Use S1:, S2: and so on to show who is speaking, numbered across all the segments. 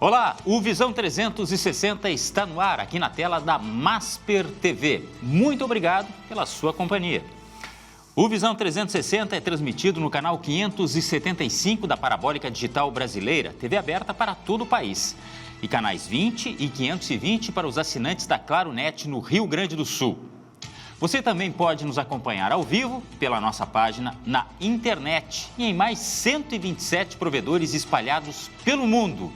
S1: Olá, o Visão 360 está no ar, aqui na tela da Masper TV. Muito obrigado pela sua companhia. O Visão 360 é transmitido no canal 575 da Parabólica Digital Brasileira, TV aberta para todo o país. E canais 20 e 520 para os assinantes da Claro Net no Rio Grande do Sul. Você também pode nos acompanhar ao vivo pela nossa página na internet e em mais 127 provedores espalhados pelo mundo.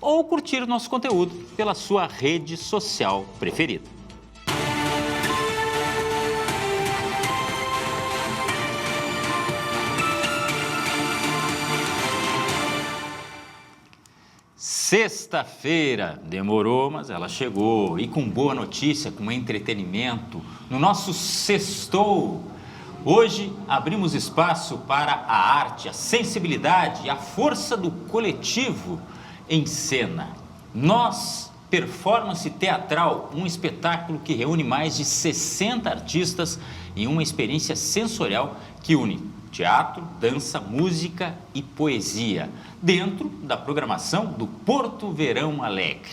S1: Ou curtir nosso conteúdo pela sua rede social preferida. Sexta-feira, demorou, mas ela chegou. E com boa notícia, com entretenimento, no nosso Sextou. Hoje abrimos espaço para a arte, a sensibilidade e a força do coletivo em cena. Nós, Performance Teatral, um espetáculo que reúne mais de 60 artistas em uma experiência sensorial que une teatro, dança, música e poesia, dentro da programação do Porto Verão Alegre.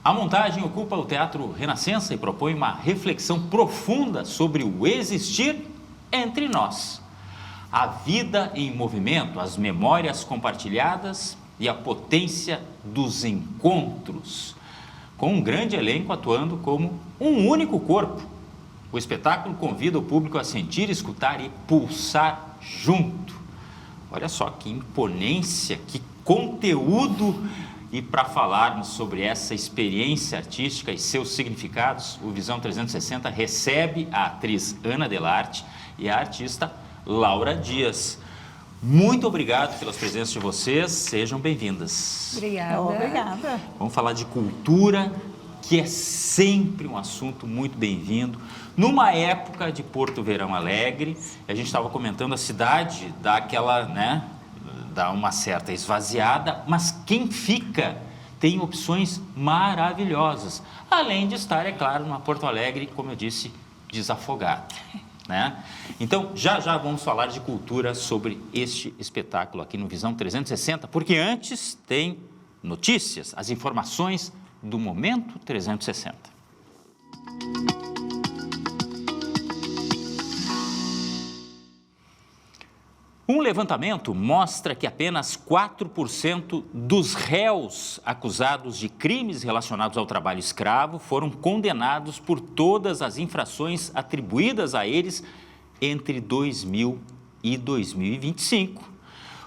S1: A montagem ocupa o Teatro Renascença e propõe uma reflexão profunda sobre o existir entre nós. A vida em movimento, as memórias compartilhadas e a potência dos encontros, com um grande elenco atuando como um único corpo. O espetáculo convida o público a sentir, escutar e pulsar junto. Olha só que imponência, que conteúdo! E para falarmos sobre essa experiência artística e seus significados, o Visão 360 recebe a atriz Ana Delarte e a artista Laura Dias. Muito obrigado pelas presenças de vocês, sejam bem-vindas.
S2: Obrigada.
S3: Obrigada.
S1: Vamos falar de cultura, que é sempre um assunto muito bem-vindo. Numa época de Porto Verão Alegre, a gente estava comentando, a cidade dá aquela, dá uma certa esvaziada, mas quem fica tem opções maravilhosas. Além de estar, é claro, numa Porto Alegre, como eu disse, desafogada. Então, já vamos falar de cultura sobre este espetáculo aqui no Visão 360, porque antes tem notícias, as informações do Momento 360. Um levantamento mostra que apenas 4% dos réus acusados de crimes relacionados ao trabalho escravo foram condenados por todas as infrações atribuídas a eles entre 2000 e 2025.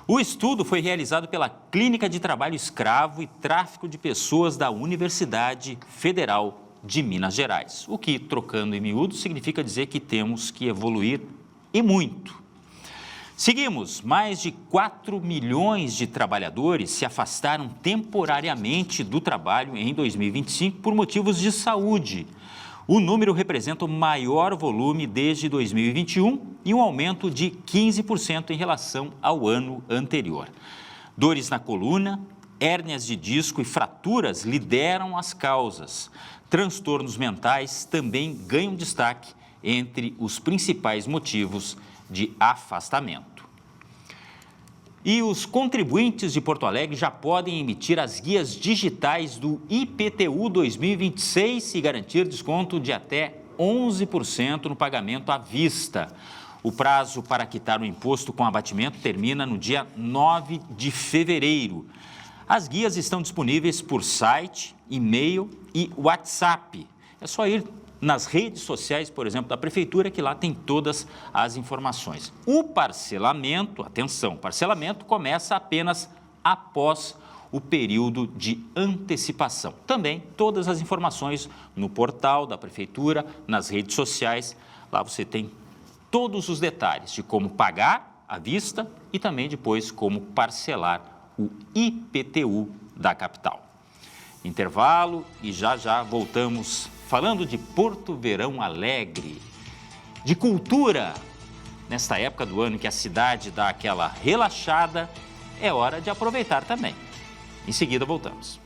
S1: O estudo foi realizado pela Clínica de Trabalho Escravo e Tráfico de Pessoas da Universidade Federal de Minas Gerais, o que, trocando em miúdos, significa dizer que temos que evoluir e muito. Seguimos, mais de 4 milhões de trabalhadores se afastaram temporariamente do trabalho em 2025 por motivos de saúde. O número representa o maior volume desde 2021 e um aumento de 15% em relação ao ano anterior. Dores na coluna, hérnias de disco e fraturas lideram as causas. Transtornos mentais também ganham destaque entre os principais motivos de afastamento. E os contribuintes de Porto Alegre já podem emitir as guias digitais do IPTU 2026 e garantir desconto de até 11% no pagamento à vista. O prazo para quitar o imposto com abatimento termina no dia 9 de fevereiro. As guias estão disponíveis por site, e-mail e WhatsApp. É só ir nas redes sociais, por exemplo, da Prefeitura, que lá tem todas as informações. O parcelamento, atenção, parcelamento começa apenas após o período de antecipação. Também todas as informações no portal da Prefeitura, nas redes sociais, lá você tem todos os detalhes de como pagar à vista e também depois como parcelar o IPTU da capital. Intervalo e já voltamos falando de Porto Verão Alegre, de cultura. Nesta época do ano em que a cidade dá aquela relaxada, é hora de aproveitar também. Em seguida voltamos.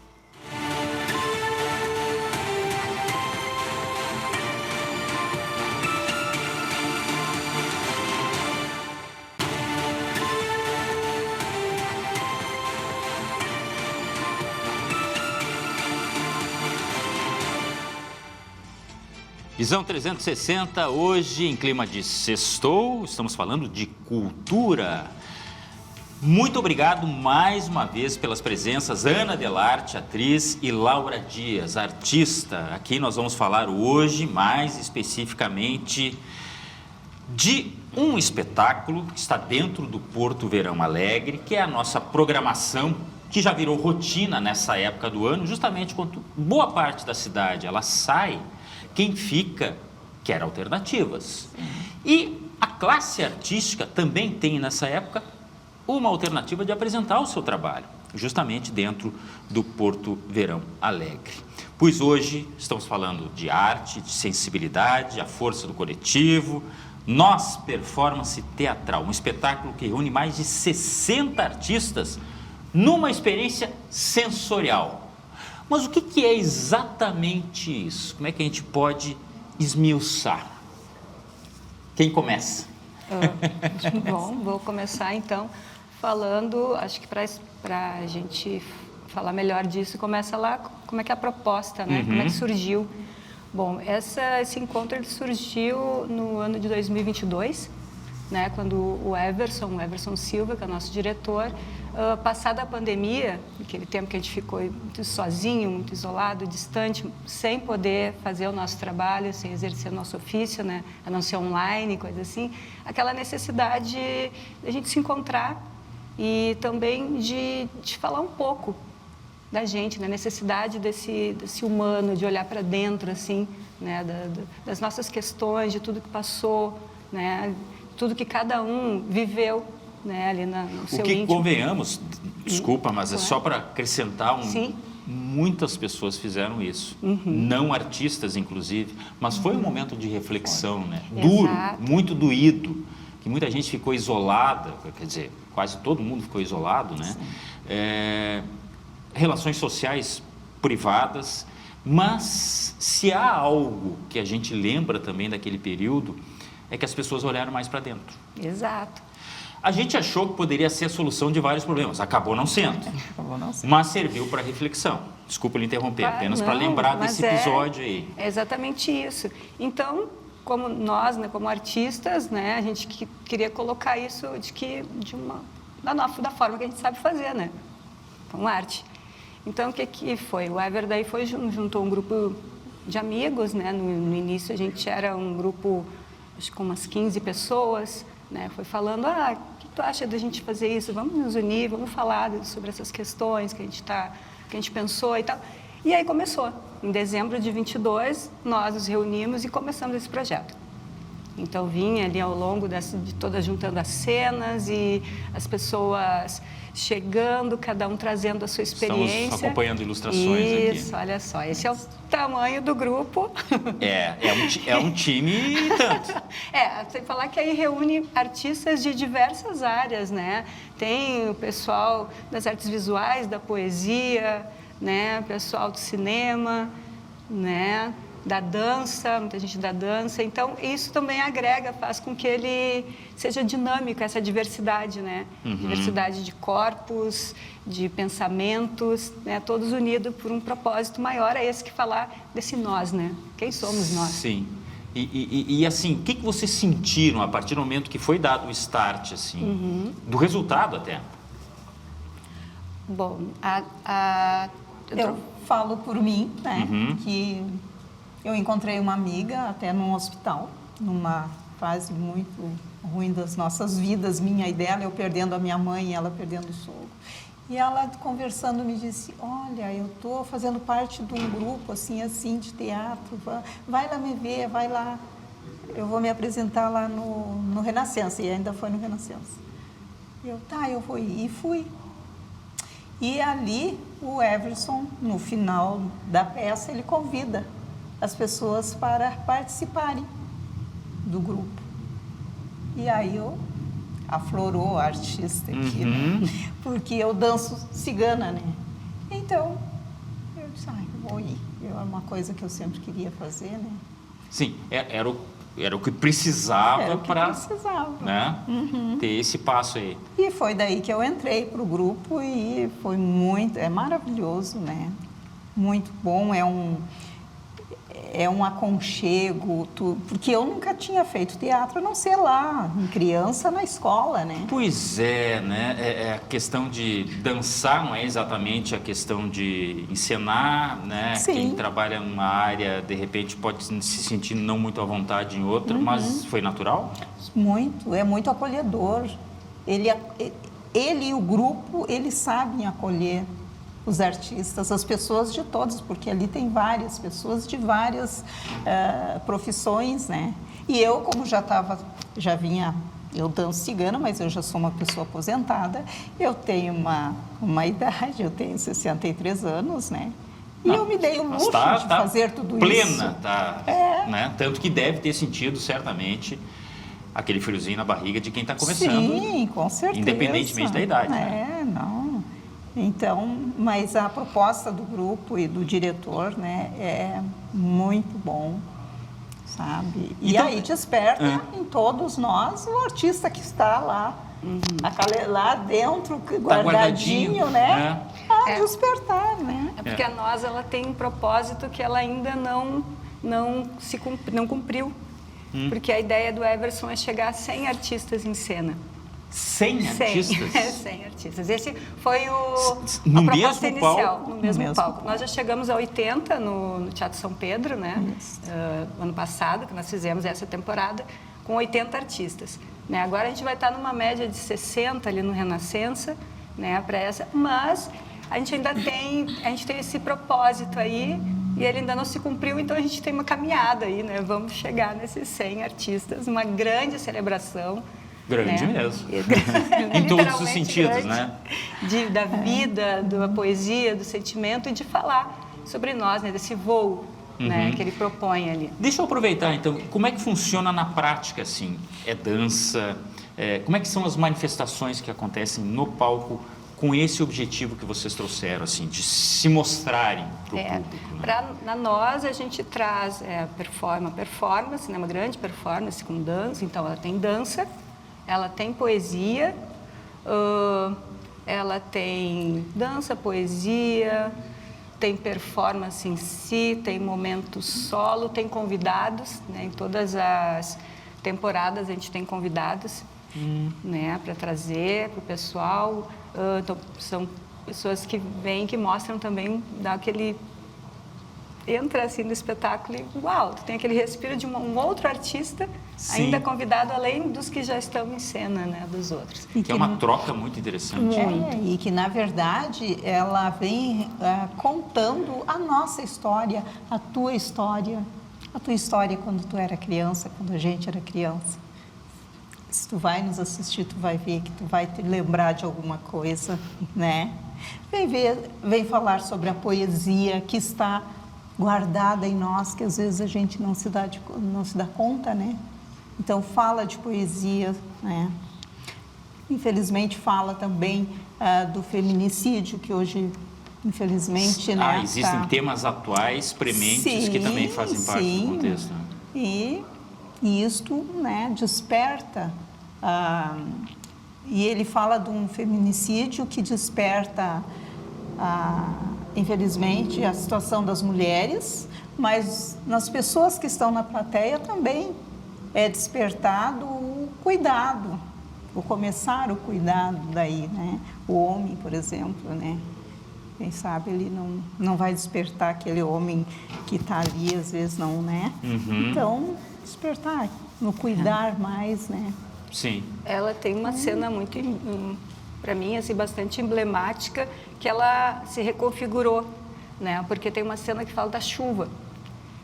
S1: Visão 360, hoje em clima de sextou, estamos falando de cultura. Muito obrigado mais uma vez pelas presenças, Ana Delarte, atriz, e Laura Dias, artista. Aqui nós vamos falar hoje, mais especificamente, de um espetáculo que está dentro do Porto Verão Alegre, que é a nossa programação, que já virou rotina nessa época do ano, justamente quando boa parte da cidade ela sai, quem fica quer alternativas. E a classe artística também tem nessa época uma alternativa de apresentar o seu trabalho, justamente dentro do Porto Verão Alegre. Pois hoje estamos falando de arte, de sensibilidade, a força do coletivo, Nós Performance Teatral, um espetáculo que reúne mais de 60 artistas numa experiência sensorial. Mas o que é exatamente isso? Como é que a gente pode esmiuçar? Quem começa?
S2: Bom, vou começar então falando, acho que para a gente falar melhor disso, começa lá, como é que é a proposta, né? Como é que surgiu? Bom, esse encontro ele surgiu no ano de 2022, né? Quando o Everson Silva, que é o nosso diretor, passada a pandemia, aquele tempo que a gente ficou muito sozinho, muito isolado, distante, sem poder fazer o nosso trabalho, sem exercer o nosso ofício, né? A não ser online, coisa assim, aquela necessidade de a gente se encontrar e também de falar um pouco da gente, né? A necessidade desse humano, de olhar para dentro, assim, né? Das nossas questões, de tudo que passou, né? Tudo que cada um viveu, né? Ali no seu íntimo.
S1: Convenhamos, desculpa, mas é só para acrescentar muitas pessoas fizeram isso, não artistas inclusive, mas foi um momento de reflexão, né? Duro, muito doído, que muita gente ficou isolada, quer dizer, quase todo mundo ficou isolado, né? Relações sociais privadas, mas se há algo que a gente lembra também daquele período, é que as pessoas olharam mais para dentro.
S2: Exato.
S1: A gente achou que poderia ser a solução de vários problemas, acabou não sendo, mas serviu para reflexão. Desculpa lhe interromper, apenas para lembrar desse episódio aí.
S2: É exatamente isso. Então, como nós, né, como artistas, né, a gente queria colocar isso da forma que a gente sabe fazer, né, com arte. Então, o que foi? O Ever daí juntou um grupo de amigos, né? No início a gente era um grupo, acho que com umas 15 pessoas, né? Foi falando, o que tu acha da gente fazer isso? Vamos nos unir, vamos falar sobre essas questões que a gente pensou e tal. E aí começou. Em dezembro de 22, nós nos reunimos e começamos esse projeto. Então, vinha ali ao longo de todas juntando as cenas e as chegando, cada um trazendo a sua experiência.
S1: Estamos acompanhando ilustrações aqui.
S2: Isso, olha só, esse é o tamanho do grupo.
S1: É um time e tanto.
S2: Sem falar que aí reúne artistas de diversas áreas, né? Tem o pessoal das artes visuais, da poesia, né? O pessoal do cinema, né? Da dança, muita gente da dança. Então, isso também agrega, faz com que ele seja dinâmico, essa diversidade, né? Diversidade de corpos, de pensamentos, né? Todos unidos por um propósito maior, é esse que falar desse nós, né? Quem somos nós?
S1: Sim. E assim, o que vocês sentiram a partir do momento que foi dado o start, assim, do resultado até?
S2: Bom,
S3: eu falo por mim, né? Que eu encontrei uma amiga até num hospital, numa fase muito ruim das nossas vidas, minha e dela, eu perdendo a minha mãe e ela perdendo o sogro. E ela, conversando, me disse, olha, eu estou fazendo parte de um grupo, assim, de teatro, vai lá me ver, vai lá, eu vou me apresentar lá no Renascença, e ainda foi no Renascença. E eu, eu vou ir, e fui. E ali, o Everson, no final da peça, ele convida as pessoas para participarem do grupo. E aí aflorou a artista aqui, né? Porque eu danço cigana, né? Então, eu disse, eu vou ir. É uma coisa que eu sempre queria fazer, né?
S1: Sim, era o que precisava para né? Ter esse passo aí.
S3: E foi daí que eu entrei para o grupo e foi maravilhoso, né? Muito bom, é um aconchego, porque eu nunca tinha feito teatro, a não ser lá, em criança, na escola, né?
S1: Pois é, né? É a questão de dançar, não é exatamente a questão de encenar, né?
S3: Sim.
S1: Quem trabalha numa área, de repente, pode se sentir não muito à vontade em outra, mas foi natural?
S3: Muito, é muito acolhedor. Ele e o grupo, eles sabem acolher os artistas, as pessoas de todas, porque ali tem várias pessoas de várias profissões, né? E eu, como eu danço cigana, mas eu já sou uma pessoa aposentada, eu tenho uma idade, eu tenho 63 anos, né? E eu me dei o luxo de fazer tudo
S1: plena,
S3: isso.
S1: Tá, né? Tanto que deve ter sentido, certamente, aquele friozinho na barriga de quem está começando.
S3: Sim, com certeza.
S1: Independentemente da idade, né?
S3: Não. Então, mas a proposta do grupo e do diretor, né, é muito bom, sabe? E então, aí desperta em todos nós o artista que está lá, lá dentro, guardadinho, né? Despertar, né?
S2: É porque a Nós, ela tem um propósito que ela ainda não cumpriu. Porque a ideia do Everson é chegar a 100 artistas em cena.
S1: 100 artistas?
S2: 100 artistas. Esse foi
S1: no
S2: a proposta
S1: mesmo
S2: inicial,
S1: palco?
S2: no mesmo palco. Nós já chegamos a 80 no Teatro São Pedro, né? Ano passado, que nós fizemos essa temporada, com 80 artistas. Né? Agora a gente vai estar numa média de 60 ali no Renascença, né? Para essa, mas a gente ainda tem esse propósito aí, e ele ainda não se cumpriu, então a gente tem uma caminhada aí, né? Vamos chegar nesses 100 artistas, uma grande celebração.
S1: Grande,
S2: né?
S1: mesmo. Em todos os sentidos, né?
S2: Da vida, da poesia, do sentimento e de falar sobre nós, né? Desse voo, né? Que ele propõe ali.
S1: Deixa eu aproveitar, então, como é que funciona na prática, assim? É dança? Como é que são as manifestações que acontecem no palco com esse objetivo que vocês trouxeram, assim, de se mostrarem para o público? Né?
S2: Na Nós, a gente traz performance, né? Uma grande performance com dança. Então, ela tem dança, ela tem poesia, ela tem dança, poesia, tem performance em si, tem momento solo, tem convidados, né? Em todas as temporadas a gente tem convidados, né? Para trazer para o pessoal. Então, são pessoas que vêm, que mostram também, dá aquele... Entra assim no espetáculo e, uau, tu tem aquele respiro de um outro artista, sim, ainda convidado além dos que já estão em cena, né, dos outros.
S1: Que é uma troca muito interessante.
S3: E que, na verdade, ela vem contando a nossa história, a tua história quando tu era criança, quando a gente era criança. Se tu vai nos assistir, tu vai ver que tu vai te lembrar de alguma coisa, né? Vem falar sobre a poesia que está guardada em nós, que às vezes a gente não se dá conta, né? Então, fala de poesia, né? Infelizmente, fala também do feminicídio, que hoje, infelizmente, né?
S1: Existem temas atuais, prementes, que também fazem parte do contexto.
S3: E isto, né, desperta... e ele fala de um feminicídio que desperta... infelizmente, a situação das mulheres, mas nas pessoas que estão na plateia também é despertado o cuidado, começar o cuidado daí, né? O homem, por exemplo, né? Quem sabe ele não vai despertar aquele homem que está ali, às vezes não, né? Então, despertar, no cuidar mais, né?
S1: Sim.
S2: Ela tem uma cena muito... para mim, assim, bastante emblemática, que ela se reconfigurou, né? Porque tem uma cena que fala da chuva.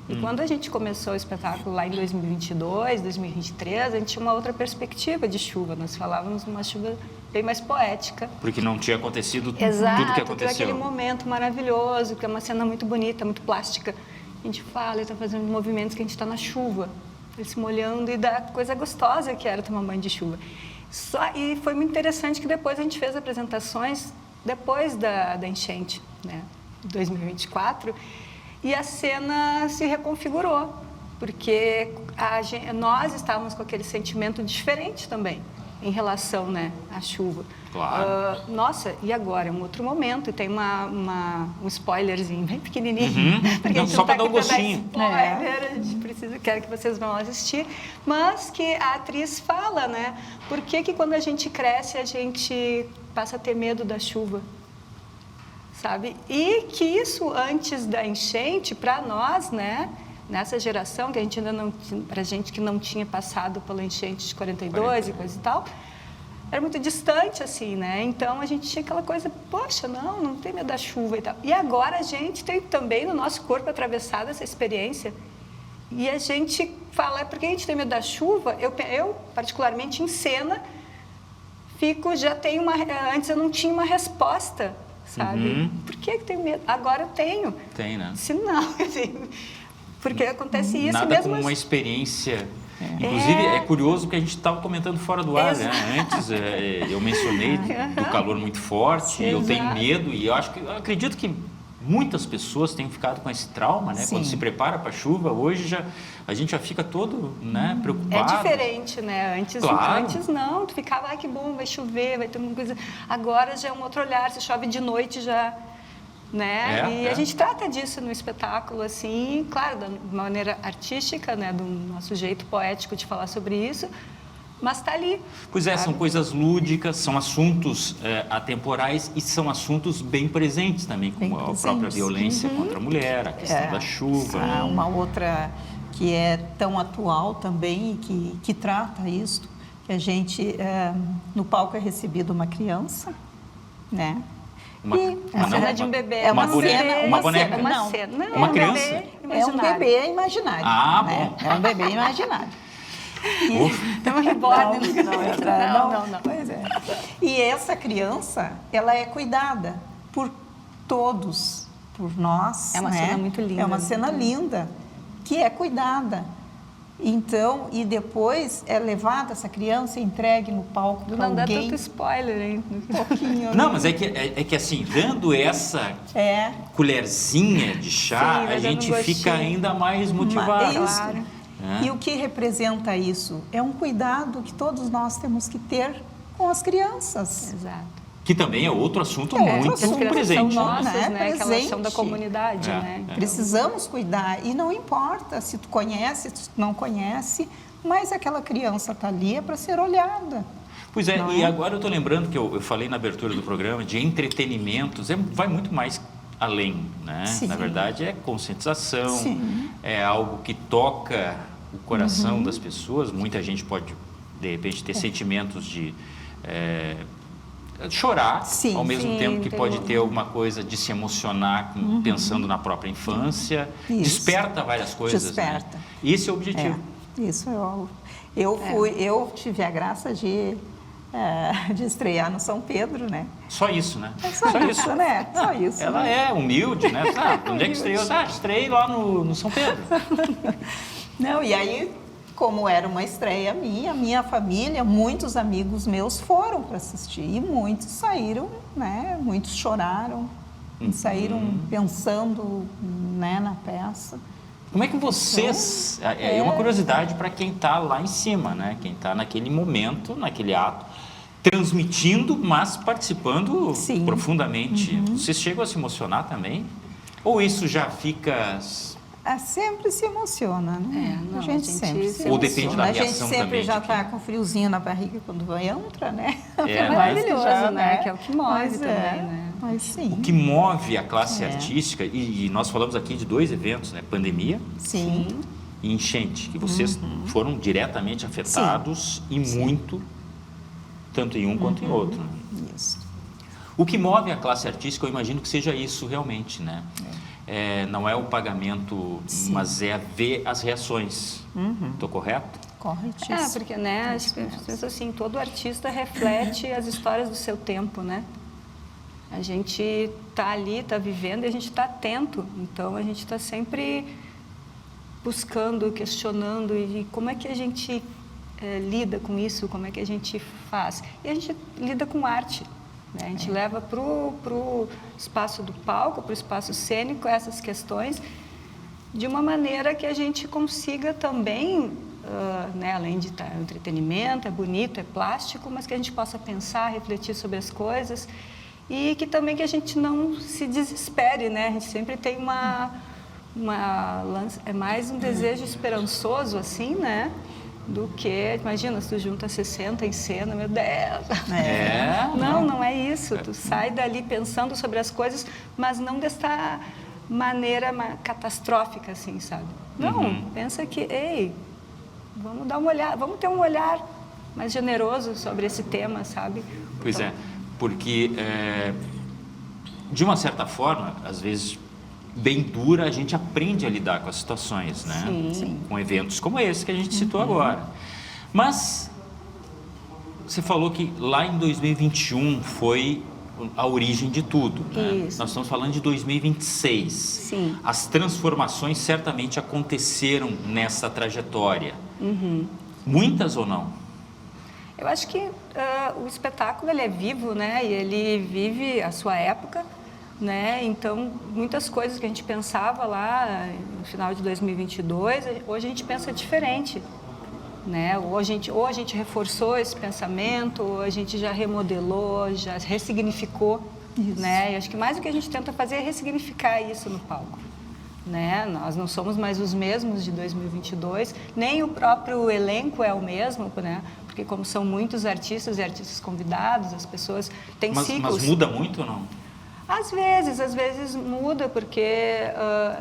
S2: E quando a gente começou o espetáculo lá em 2022, 2023, a gente tinha uma outra perspectiva de chuva. Nós falávamos de uma chuva bem mais poética.
S1: Porque não tinha acontecido tudo que
S2: Exato,
S1: aconteceu.
S2: aquele momento maravilhoso, que é uma cena muito bonita, muito plástica. A gente fala, ele está fazendo movimentos que a gente está na chuva, se molhando, e da coisa gostosa que era tomar banho de chuva. E foi muito interessante que depois a gente fez apresentações depois da enchente, né, de 2024, e a cena se reconfigurou, porque nós estávamos com aquele sentimento diferente também, em relação, né, à chuva.
S1: Claro.
S2: Nossa, e agora? É um outro momento. E tem um spoilerzinho bem pequenininho. Porque
S1: Não,
S2: a gente
S1: só
S2: não tá
S1: para dar um
S2: aqui pra dar
S1: gostinho.
S2: spoiler, a gente quero que vocês vão assistir. Mas que a atriz fala, né? Por que quando a gente cresce, a gente passa a ter medo da chuva? Sabe? E que isso, antes da enchente, para nós, né? Nessa geração, que a gente ainda não... Para gente que não tinha passado pela enchente de 42 e coisa e tal... Era muito distante, assim, né? Então, a gente tinha aquela coisa, poxa, não tem medo da chuva e tal. E agora a gente tem também no nosso corpo atravessado essa experiência. E a gente fala, porque a gente tem medo da chuva, eu particularmente, em cena, antes eu não tinha uma resposta, sabe? Por que tenho medo? Agora eu tenho.
S1: Tem, né?
S2: Se não, assim, porque acontece isso
S1: Nada
S2: mesmo.
S1: como uma experiência... Inclusive, é curioso que a gente estava comentando fora do ar, né? Antes, eu mencionei do calor muito forte, eu tenho medo, e eu acredito que muitas pessoas têm ficado com esse trauma, né?
S3: Sim.
S1: Quando se prepara para a chuva, hoje a gente já fica todo, né, preocupado.
S2: É diferente, né? Antes não, tu ficava, que bom, vai chover, vai ter uma coisa... Agora já é um outro olhar, se chove de noite já... Né? A gente trata disso no espetáculo, assim, claro, de uma maneira artística, né? Do nosso jeito poético de falar sobre isso, mas está ali.
S1: Pois é, são coisas lúdicas, são assuntos atemporais e são assuntos bem presentes também, como a própria violência contra a mulher, a questão da chuva.
S3: Uma outra que é tão atual também e que trata isso, que a gente, no palco é recebido uma criança, né?
S2: A cena de um bebê.
S3: É uma
S1: boneca. Uma boneca.
S2: Uma cena. Não,
S1: uma criança?
S3: É um bebê imaginário.
S1: Ah,
S3: né?
S1: bom.
S3: É um bebê imaginário.
S2: Estamos reborn.
S3: Não. Pois é. E essa criança, ela é cuidada por todos, por nós.
S2: É uma cena muito linda.
S3: É uma cena linda, que é cuidada. Então, e depois é levada essa criança e entregue no palco para alguém.
S2: Não dá tanto spoiler, hein?
S3: Um pouquinho.
S1: Não, mas é que assim, dando essa colherzinha de chá, a gente fica ainda mais motivado.
S3: Claro. E o que representa isso? É um cuidado que todos nós temos que ter com as crianças.
S2: Exato.
S1: Que também é outro assunto muito presente.
S2: São nossas, né?
S3: Presente.
S2: Aquela ação da comunidade, né?
S3: Precisamos cuidar. E não importa se tu conhece, se tu não conhece, mas aquela criança está ali é para ser olhada.
S1: Pois é, e agora eu estou lembrando que eu falei na abertura do programa de entretenimentos, vai muito mais além, né?
S3: Sim.
S1: Na verdade, é conscientização, é algo que toca o coração das pessoas. Muita gente pode, de repente, ter sentimentos de... chorar, ao mesmo tempo que pode ter alguma coisa de se emocionar pensando na própria infância.
S3: Isso.
S1: Desperta várias coisas.
S3: Desperta.
S1: Né? Esse é o objetivo.
S3: Isso eu tive a graça de estrear no São Pedro, né?
S1: Só isso, né?
S3: Só isso, né? Só isso.
S1: Ela é humilde, né? Onde é que estreou? Estrei lá no São Pedro.
S3: Não, e aí... Como era uma estreia minha família, muitos amigos meus foram para assistir e muitos saíram, né? Muitos choraram, saíram pensando, né, na peça.
S1: Como é que vocês... É uma curiosidade para quem está lá em cima, né? Quem está naquele momento, naquele ato, transmitindo, mas participando profundamente. Vocês chegam a se emocionar também? Ou isso já fica...
S3: Sempre se emociona, né?
S2: A
S3: gente sempre se
S1: Ou depende da reação também.
S3: A gente sempre já está com friozinho na barriga quando entra, né?
S2: É maravilhoso, né? Que é o que move também, né?
S3: Mas sim.
S1: O que move a classe artística, e nós falamos aqui de 2 eventos, né? Pandemia e enchente, que vocês foram diretamente afetados e muito, tanto em um quanto em outro.
S3: Isso.
S1: O que move a classe artística, eu imagino que seja isso realmente, né? Não é o pagamento, mas é ver as reações. Estou correto?
S3: Corretíssimo.
S2: Porque, né, acho que penso assim, todo artista reflete as histórias do seu tempo, né? A gente está ali, está vivendo e a gente está atento. Então, a gente está sempre buscando, questionando e como é que a gente lida com isso, como é que a gente faz. E a gente lida com arte. Né? A gente leva para o espaço do palco, para o espaço cênico, essas questões, de uma maneira que a gente consiga também né, além de estar entretenimento, é bonito, é plástico, mas que a gente possa pensar, refletir sobre as coisas e que também que a gente não se desespere, né? A gente sempre tem é mais um desejo esperançoso, assim, né? Do que, imagina, se tu junta 60 em cena, meu Deus. Não é isso. Tu sai dali pensando sobre as coisas, mas não desta maneira catastrófica, assim, sabe? Não, pensa que, ei, vamos dar uma olhada, vamos ter um olhar mais generoso sobre esse tema, sabe?
S1: Pois
S2: então,
S1: é, porque, de uma certa forma, às vezes, bem dura, a gente aprende a lidar com as situações, né?
S2: Sim.
S1: Com eventos como esse que a gente citou agora. Mas, você falou que lá em 2021 foi a origem de tudo, né?
S2: Isso.
S1: Nós estamos falando de 2026.
S2: Sim.
S1: As transformações certamente aconteceram nessa trajetória. Muitas ou não?
S2: Eu acho que o espetáculo ele é vivo, né? E ele vive a sua época, né? Então, muitas coisas que a gente pensava lá no final de 2022, hoje a gente pensa diferente, né? Ou a gente reforçou esse pensamento, ou a gente já remodelou, já ressignificou, né? E acho que mais o que a gente tenta fazer é ressignificar isso no palco, né? Nós não somos mais os mesmos de 2022, nem o próprio elenco é o mesmo, né? Porque como são muitos artistas e artistas convidados, as pessoas têm ciclos.
S1: Mas muda muito ou não?
S2: Às vezes muda, porque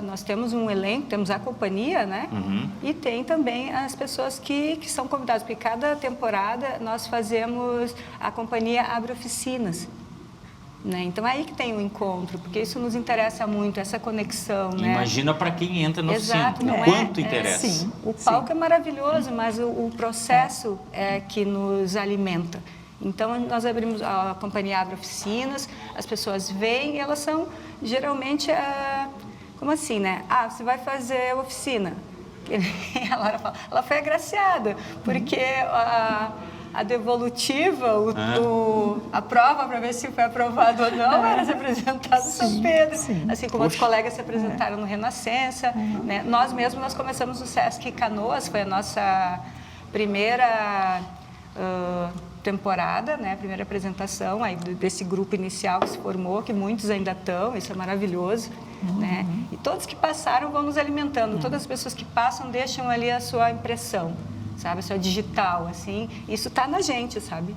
S2: nós temos um elenco, temos a companhia, né? E tem também as pessoas que são convidadas, porque cada temporada nós fazemos, a companhia abre oficinas, né? Então é aí que tem o encontro, porque isso nos interessa muito, essa conexão, né?
S1: Imagina para quem entra na oficina,
S2: não
S1: quanto interessa.
S2: Sim, o palco é maravilhoso, mas o processo é que nos alimenta. Então, nós abrimos, a companhia abre oficinas, as pessoas vêm e elas são, geralmente, como assim, né? Ah, você vai fazer oficina. A Laura fala, ela foi agraciada, porque a devolutiva, a prova para ver se foi aprovado ou não, era se apresentado em São Pedro. Assim como os colegas se apresentaram no Renascença. Né? Nós mesmos, nós começamos no Sesc Canoas, foi a nossa primeira temporada, né? Primeira apresentação aí desse grupo inicial que se formou, que muitos ainda estão, isso é maravilhoso, né? E todos que passaram vão nos alimentando, todas as pessoas que passam deixam ali a sua impressão, sabe? A sua digital, assim, isso está na gente, sabe?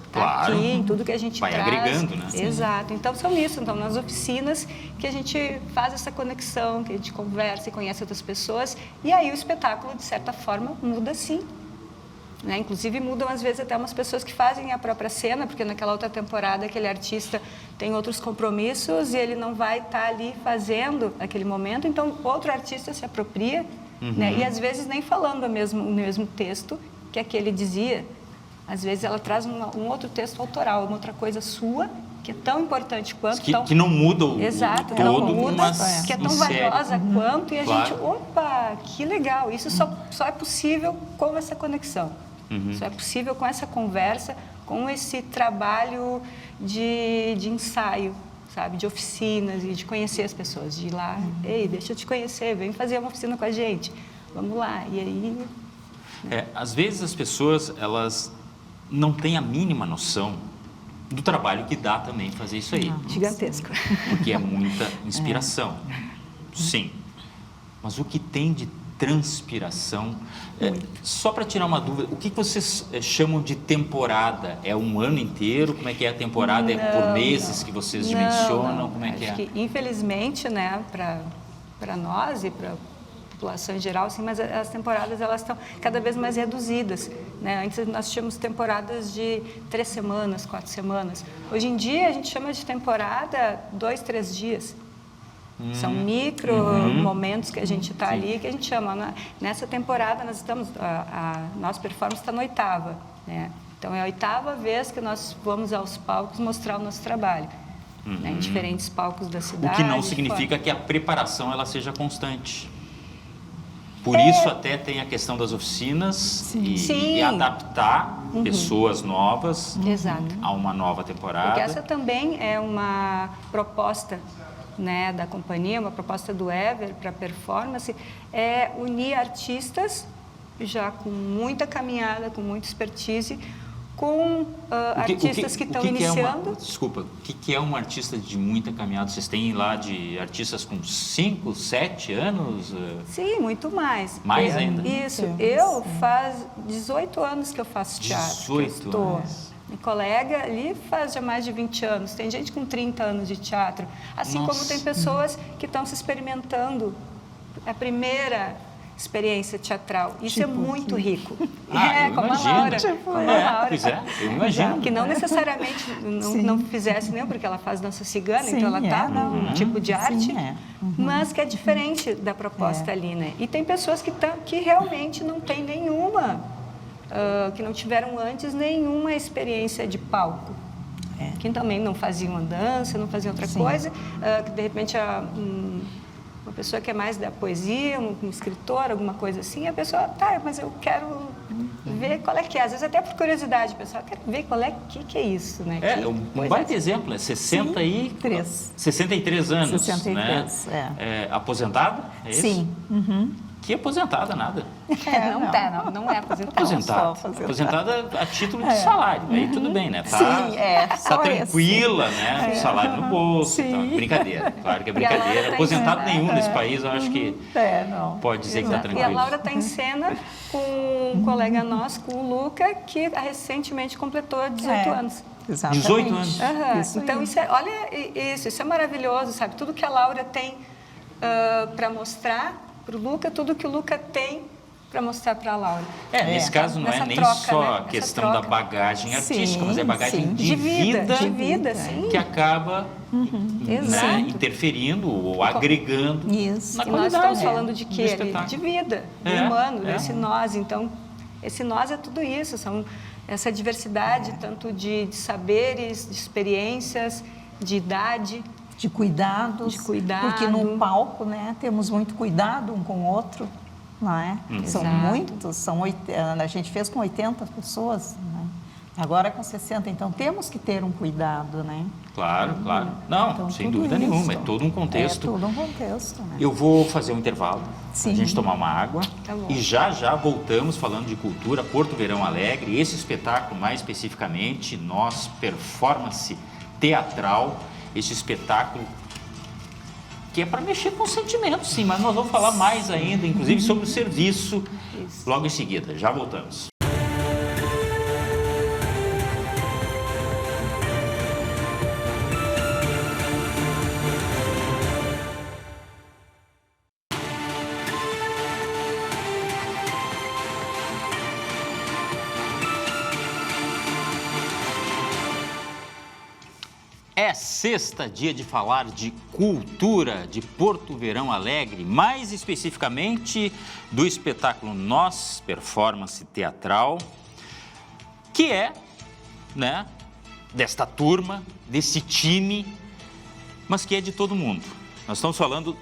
S2: Está
S1: claro.
S2: Aqui, em tudo que a gente
S1: vai
S2: traz.
S1: agregando, né?
S2: Exato. Então, são isso. Então, nas oficinas que a gente faz essa conexão, que a gente conversa e conhece outras pessoas, e aí o espetáculo, de certa forma, muda sim. Né? Inclusive mudam às vezes até umas pessoas que fazem a própria cena, porque naquela outra temporada aquele artista tem outros compromissos e ele não vai estar ali fazendo aquele momento, então outro artista se apropria, né? E às vezes nem falando o mesmo texto que aquele dizia, às vezes ela traz um outro texto autoral, uma outra coisa sua que é tão importante quanto...
S1: Que não muda o
S2: exato,
S1: todo,
S2: não muda,
S1: mas
S2: que é tão valiosa quanto, e a
S1: claro.
S2: gente, opa, que legal, isso só é possível com essa conexão. Só é possível com essa conversa, com esse trabalho de ensaio, sabe? De oficinas e de conhecer as pessoas, de ir lá, ei, deixa eu te conhecer, vem fazer uma oficina com a gente, vamos lá. E aí...
S1: às vezes as pessoas, elas não têm a mínima noção do trabalho que dá também fazer isso aí.
S2: Gigantesco.
S1: Porque é muita inspiração. Sim. Mas o que tem de transpiração... só para tirar uma dúvida, o que vocês chamam de temporada? É um ano inteiro? Como é que é a temporada? É por meses que vocês dimensionam? Como é que é?
S2: Acho que, infelizmente, né, para nós e para a população em geral, sim, mas as temporadas elas estão cada vez mais reduzidas, né? Antes nós tínhamos temporadas de 3 semanas, 4 semanas. Hoje em dia a gente chama de temporada 2, 3 dias. São micro momentos que a gente está ali, que a gente chama. Nessa temporada nós estamos, a nossa performance está na 8ª, né? Então é a 8ª vez que nós vamos aos palcos mostrar o nosso trabalho, né? Em diferentes palcos da cidade.
S1: O que não significa que a preparação ela seja constante. Por isso até tem a questão das oficinas e adaptar pessoas novas a uma nova temporada.
S2: Porque essa também é uma proposta, né, da companhia, uma proposta do Ever para performance, é unir artistas já com muita caminhada, com muita expertise, com artistas que estão iniciando.
S1: Desculpa, o que é um artista de muita caminhada? Vocês têm lá de artistas com 5, 7 anos?
S2: Sim, muito mais.
S1: Mais ainda?
S2: Isso. Eu faz 18 anos que eu faço teatro.
S1: 18 anos.
S2: Minha colega ali faz já mais de 20 anos. Tem gente com 30 anos de teatro. Assim como tem pessoas que estão se experimentando. A primeira experiência teatral. Isso é muito rico.
S1: Eu
S2: como
S1: imagino.
S2: a Laura. Como a Laura.
S1: Pois é, eu imagino.
S2: Que não necessariamente não fizesse nenhum, porque ela faz dança cigana,
S3: Sim,
S2: então ela está num tipo de arte,
S3: Sim,
S2: mas que é diferente da proposta ali, né? E tem pessoas que realmente não têm nenhuma, que não tiveram antes nenhuma experiência de palco. Que também não faziam a dança, não faziam outra coisa, que de repente uma pessoa que é mais da poesia, um escritor, alguma coisa assim, a pessoa, mas eu quero ver qual é que é. Às vezes até por curiosidade, a pessoa quer ver qual é, que é isso, né?
S1: Um baita exemplo, 63 anos,
S3: 63,
S1: né? Aposentada, é isso?
S3: Sim.
S1: Que aposentada, nada.
S2: Não é aposentada.
S1: Aposentada a título de salário, aí tudo bem, né? Tá tranquila, né? Salário no bolso, tá. Brincadeira, claro que é brincadeira. Aposentado nenhum nesse país, eu acho que pode dizer que está tranquilo.
S2: E a Laura está em cena com um colega nosso, com o Luca, que recentemente completou 18 anos.
S3: Exatamente.
S1: 18 anos?
S2: Então, isso é maravilhoso, sabe? Tudo que a Laura tem para mostrar para o Luca, tudo que o Luca tem para mostrar para a Laura.
S1: Nesse caso não é nem só a questão da bagagem artística, mas é bagagem de vida
S2: sim.
S1: que acaba interferindo ou agregando na qualidade.
S2: Nós estamos falando de quê? De vida, do humano, desse nós. Então, esse nós é tudo isso, são essa diversidade, tanto de saberes, de experiências, de idade.
S3: De cuidados, porque no palco, né, temos muito cuidado um com o outro, não é? São muitos, a gente fez com 80 pessoas, né? Agora com 60, então temos que ter um cuidado, né?
S1: Claro. Não,
S3: então,
S1: sem dúvida nenhuma, é todo um contexto.
S3: É todo um contexto, né?
S1: Eu vou fazer um intervalo,
S3: Sim.
S1: a gente tomar uma água
S2: e
S1: já voltamos falando de cultura, Porto Verão Alegre, esse espetáculo mais especificamente, Nós, performance teatral, esse espetáculo que é para mexer com sentimentos, sim, mas nós vamos falar mais ainda, inclusive sobre o serviço, logo em seguida. Já voltamos. É sexta, dia de falar de cultura de Porto Verão Alegre, mais especificamente do espetáculo Nós, performance teatral, que é, né, desta turma, desse time, mas que é de todo mundo. Nós estamos falando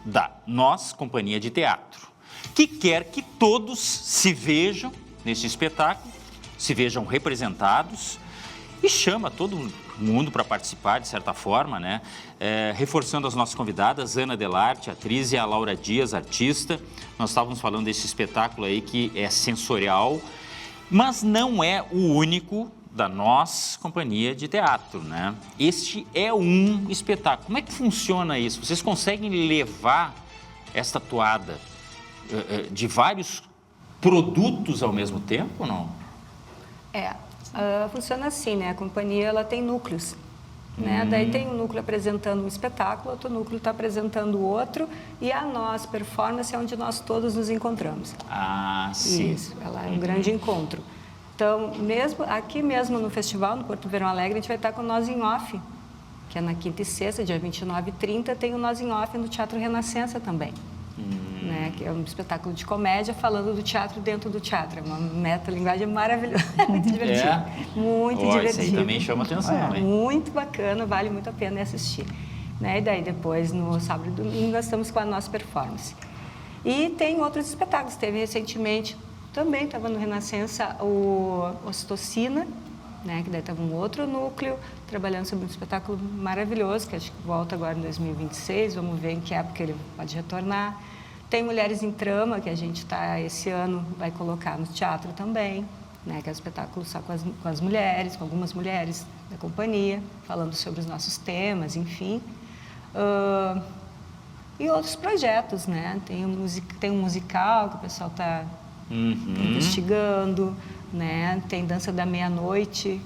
S1: da Nós, Companhia de Teatro, que quer que todos se vejam nesse espetáculo, se vejam representados e chama todo mundo para participar, de certa forma, né? Reforçando as nossas convidadas, Ana Delarte, atriz, e a Laura Dias, artista. Nós estávamos falando desse espetáculo aí que é sensorial, mas não é o único da Nós, Companhia de Teatro, né? Este é um espetáculo. Como é que funciona isso? Vocês conseguem levar esta toada de vários produtos ao mesmo tempo ou não?
S2: Funciona assim, né? A companhia ela tem núcleos, né? Daí tem um núcleo apresentando um espetáculo, outro núcleo está apresentando o outro, e a Nós Performance é onde nós todos nos encontramos.
S1: Sim.
S2: Isso, ela é um grande encontro. Então, aqui mesmo no festival, no Porto Verão Alegre, a gente vai estar com o Nós em Off, que é na quinta e sexta, dia 29 e 30, tem o Nós em Off no Teatro Renascença também. Né, que é um espetáculo de comédia falando do teatro dentro do teatro. É uma metalinguagem maravilhosa, muito divertido. Muito divertido.
S1: Isso aí também chama atenção, hein?
S2: Muito bacana, vale muito a pena assistir. Né? E daí depois, no sábado e domingo, nós estamos com a Nossa Performance. E tem outros espetáculos. Teve recentemente, também estava no Renascença, o Ocitocina, né? Que daí estava um outro núcleo, trabalhando sobre um espetáculo maravilhoso, que acho que volta agora em 2026, vamos ver em que época ele pode retornar. Tem Mulheres em Trama, que a gente esse ano vai colocar no teatro também, né, que é um espetáculo só com as mulheres, com algumas mulheres da companhia, falando sobre os nossos temas, enfim. E outros projetos, né? Tem um musical que o pessoal está investigando, né? Tem Dança da Meia-Noite.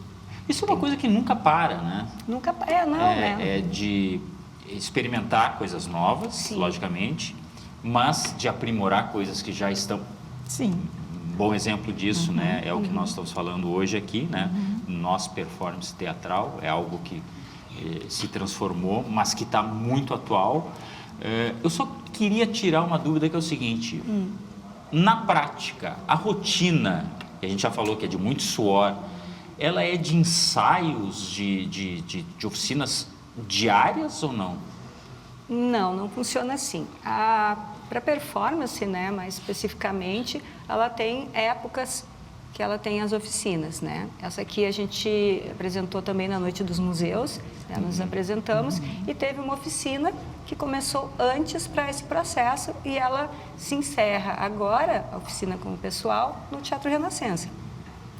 S1: Isso é uma coisa que nunca para, né?
S2: Nunca para, né?
S1: É de experimentar coisas novas, sim, logicamente, mas de aprimorar coisas que já estão...
S3: Sim.
S1: Um bom exemplo disso, né? É o que nós estamos falando hoje aqui, né? Nossa performance teatral é algo que se transformou, mas que está muito atual. Eu só queria tirar uma dúvida, que é o seguinte: na prática, a rotina, que a gente já falou que é de muito suor, ela é de ensaios, de oficinas diárias ou não?
S2: Não funciona assim. Para performance, né, mais especificamente, ela tem épocas que ela tem as oficinas, né? Essa aqui a gente apresentou também na Noite dos Museus, né? Nos apresentamos, e teve uma oficina que começou antes para esse processo, e ela se encerra agora, a oficina com o pessoal, no Teatro Renascença.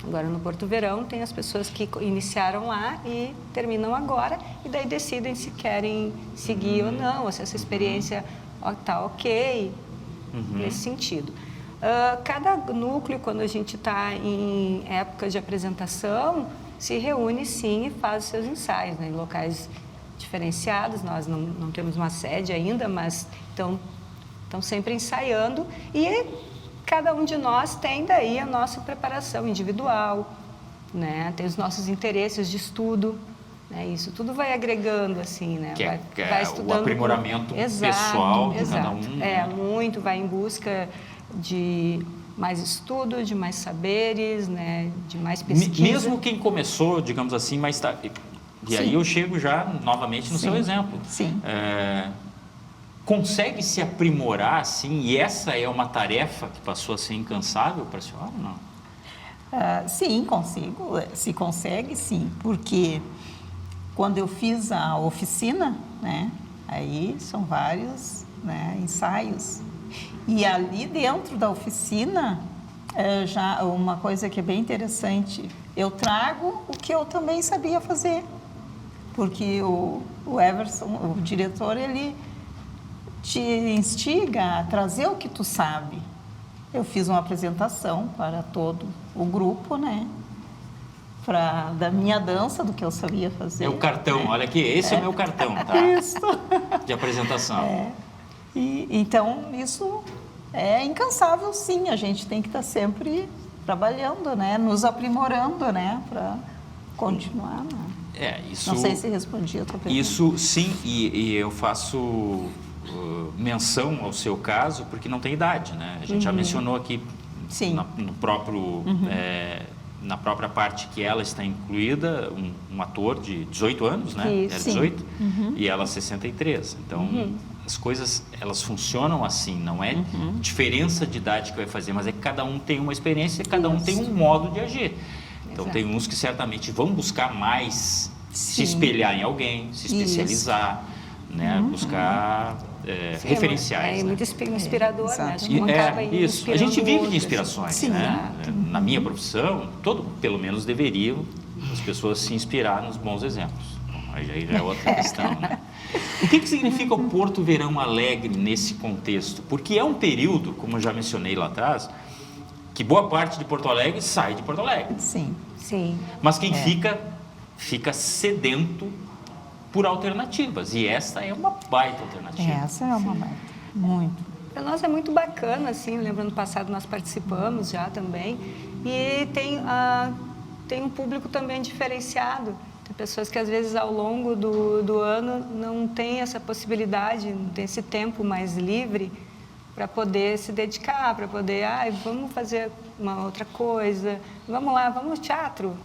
S2: Agora no Porto Verão tem as pessoas que iniciaram lá e terminam agora, e daí decidem se querem seguir ou não, ou se essa experiência está ok, nesse sentido. Cada núcleo, quando a gente está em épocas de apresentação, se reúne sim e faz os seus ensaios, né, em locais diferenciados. Nós não temos uma sede ainda, mas estão sempre ensaiando, e cada um de nós tem daí a nossa preparação individual, né? Tem os nossos interesses de estudo, né? Isso tudo vai agregando, assim, né?
S1: Vai estudando o aprimoramento pessoal de cada um.
S2: Né? Muito, vai em busca de mais estudo, de mais saberes, né? De mais pesquisa.
S1: Mesmo quem começou, digamos assim, mais tarde. E aí eu chego já novamente no seu exemplo.
S3: Sim.
S1: Consegue se aprimorar, assim, e essa é uma tarefa que passou a ser incansável para a senhora ou não?
S3: Sim, consigo. Se consegue, sim, porque quando eu fiz a oficina, né, aí são vários, né, ensaios, e ali dentro da oficina, já uma coisa que é bem interessante, eu trago o que eu também sabia fazer, porque o Everson, o diretor, ele te instiga a trazer o que tu sabe. Eu fiz uma apresentação para todo o grupo, né? Da minha dança, do que eu sabia fazer.
S1: É o cartão, olha aqui, esse é o meu cartão, tá?
S3: Isso.
S1: De apresentação.
S3: Então, isso é incansável, sim. A gente tem que estar sempre trabalhando, né? Nos aprimorando, né? Para continuar, né?
S1: Isso...
S3: Não sei se respondi a tua pergunta.
S1: Isso, sim, e eu faço... menção ao seu caso, porque não tem idade, né? A gente já mencionou aqui no próprio, na própria parte que ela está incluída, um ator de 18 anos, né? Era 18, e ela 63. Então, as coisas, elas funcionam assim, não é diferença de idade que vai fazer, mas é que cada um tem uma experiência, cada um tem um modo de agir. Então, tem uns que certamente vão buscar mais se espelhar em alguém, se especializar, né? Buscar... referenciais.
S2: É muito inspirador, né?
S1: Isso. A gente vive de inspirações,
S3: sim,
S1: né? Na minha profissão, pelo menos deveriam as pessoas se inspirar nos bons exemplos. Bom, aí já é outra questão, né? O que significa o Porto Verão Alegre nesse contexto? Porque é um período, como eu já mencionei lá atrás, que boa parte de Porto Alegre sai de Porto Alegre.
S3: Sim.
S1: Mas quem fica sedento por alternativas, e essa é uma baita alternativa.
S3: Essa é uma baita, muito.
S2: Para nós é muito bacana, assim, lembro no passado nós participamos já também, e tem um público também diferenciado. Tem pessoas que às vezes ao longo do ano não tem essa possibilidade, não tem esse tempo mais livre para poder se dedicar, para poder, vamos fazer uma outra coisa, vamos lá, vamos ao teatro.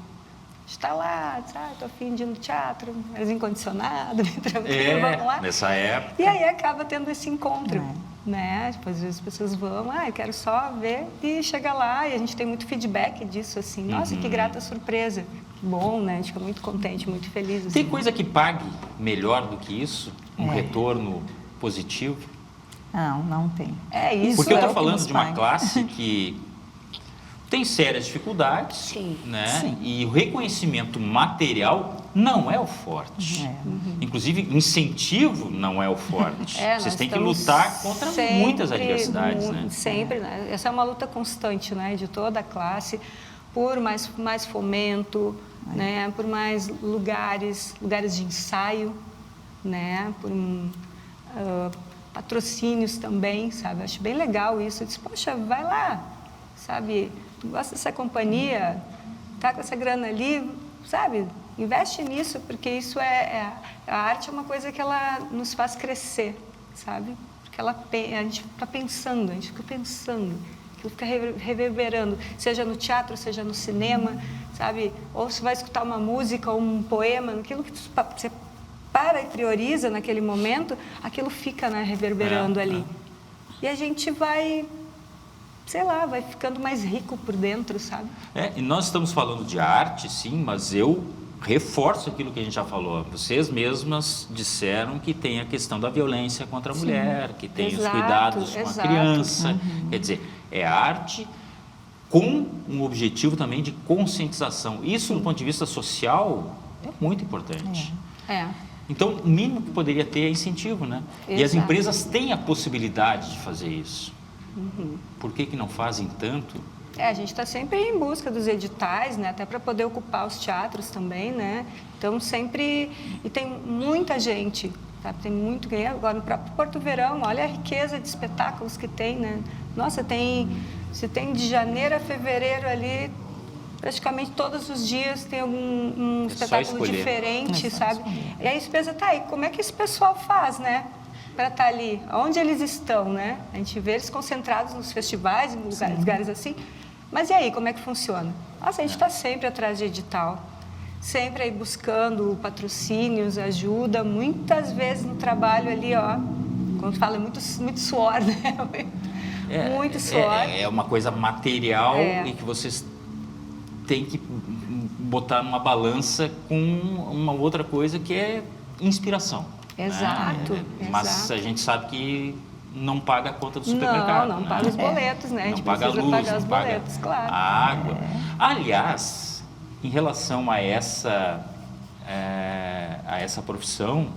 S2: Está lá, estou a fim de ir no teatro, mais incondicionado, vamos lá.
S1: Nessa época.
S2: E aí acaba tendo esse encontro, né? Tipo, às vezes as pessoas vão, eu quero só ver, e chega lá, e a gente tem muito feedback disso, assim, nossa, que grata surpresa. Que bom, né? A gente fica muito contente, muito feliz. Assim.
S1: Tem coisa que pague melhor do que isso? Um retorno positivo?
S3: Não tem.
S2: Isso.
S1: Porque eu estou
S3: o que
S1: falando
S3: nos
S1: de uma
S3: faz.
S1: classe que tem sérias dificuldades,
S2: Sim.
S1: né?
S3: Sim.
S1: E o reconhecimento material não é o forte. Inclusive, incentivo não é o forte. Vocês
S2: nós
S1: têm que
S2: estamos
S1: lutar contra muitas adversidades, né?
S2: Sempre, né? Essa é uma luta constante, né? De toda a classe, por mais fomento, né? Por mais lugares de ensaio, né? Por patrocínios também, sabe? Acho bem legal isso. Eu disse, poxa, vai lá, sabe? Tu gosta dessa companhia, tá com essa grana ali, sabe? Investe nisso, porque isso a arte é uma coisa que ela nos faz crescer, sabe? Porque a gente fica pensando, aquilo fica reverberando, seja no teatro, seja no cinema, sabe? Ou se vai escutar uma música ou um poema, aquilo que você para e prioriza naquele momento, aquilo fica, né, reverberando ali. E a gente vai, sei lá, vai ficando mais rico por dentro, sabe?
S1: E nós estamos falando de arte, sim, mas eu reforço aquilo que a gente já falou. Vocês mesmas disseram que tem a questão da violência contra a mulher, que tem os cuidados com a criança. Quer dizer, é arte com um objetivo também de conscientização. Isso, do ponto de vista social, é muito importante. Então, o mínimo que poderia ter é incentivo, né? E as empresas têm a possibilidade de fazer isso. Por que não fazem tanto?
S2: A gente está sempre em busca dos editais, né? Até para poder ocupar os teatros também, né? Então, sempre... E tem muita gente, sabe? Tem muito... Agora, no próprio Porto Verão, olha a riqueza de espetáculos que tem, né? Nossa, você tem de janeiro a fevereiro ali... Praticamente todos os dias tem um espetáculo diferente, sabe? E aí você pensa, e como é que esse pessoal faz, né? Para estar ali, onde eles estão, né? A gente vê eles concentrados nos festivais, em lugares assim. Mas e aí, como é que funciona? Nossa, a gente está sempre atrás de edital, sempre aí buscando patrocínios, ajuda, muitas vezes no trabalho ali, quando fala, muito suor, né? Muito suor.
S1: É uma coisa material e que vocês têm que botar numa balança com uma outra coisa que é inspiração.
S2: Exato.
S1: Mas a gente sabe que não paga a conta do supermercado.
S2: Não paga os boletos, né? A gente
S1: paga
S2: precisa
S1: a luz,
S2: pagar os boletos, claro.
S1: A água. Aliás, em relação a essa profissão,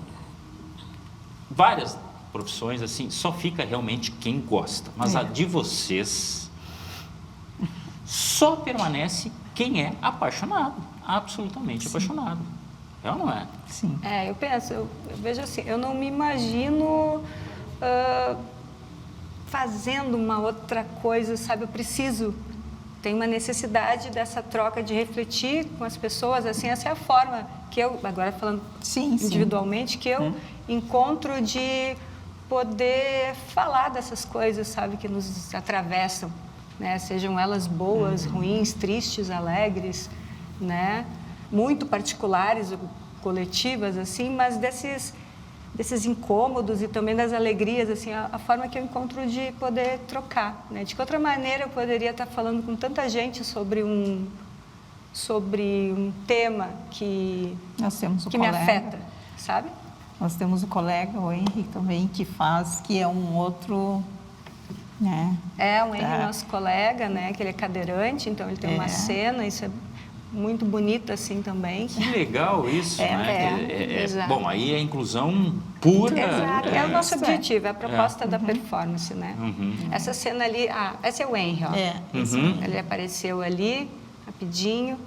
S1: várias profissões, assim, só fica realmente quem gosta. Mas a de vocês só permanece quem é apaixonado, absolutamente apaixonado. É ou não é?
S3: Sim.
S2: Eu vejo assim, eu não me imagino fazendo uma outra coisa, sabe? Eu preciso, tenho uma necessidade dessa troca, de refletir com as pessoas, assim, essa é a forma que eu, agora falando individualmente, que eu encontro de poder falar dessas coisas, sabe? Que nos atravessam, né? Sejam elas boas, ruins, tristes, alegres, né? Muito particulares, coletivas, assim, mas desses incômodos e também das alegrias, assim, a forma que eu encontro de poder trocar, né? De que outra maneira eu poderia estar falando com tanta gente sobre um tema que me afeta, sabe?
S3: Nós temos o colega, o Henrique também, que é um outro... né?
S2: O Henrique, nosso colega, né? Que ele é cadeirante, então ele tem uma cena, isso é muito bonito assim também.
S1: Que legal isso, né?
S2: Exato.
S1: Bom, aí é inclusão pura.
S2: Exato, é o nosso objetivo, é a proposta da performance, né? Essa cena ali, esse é o Henry, ó. Ele apareceu ali, rapidinho,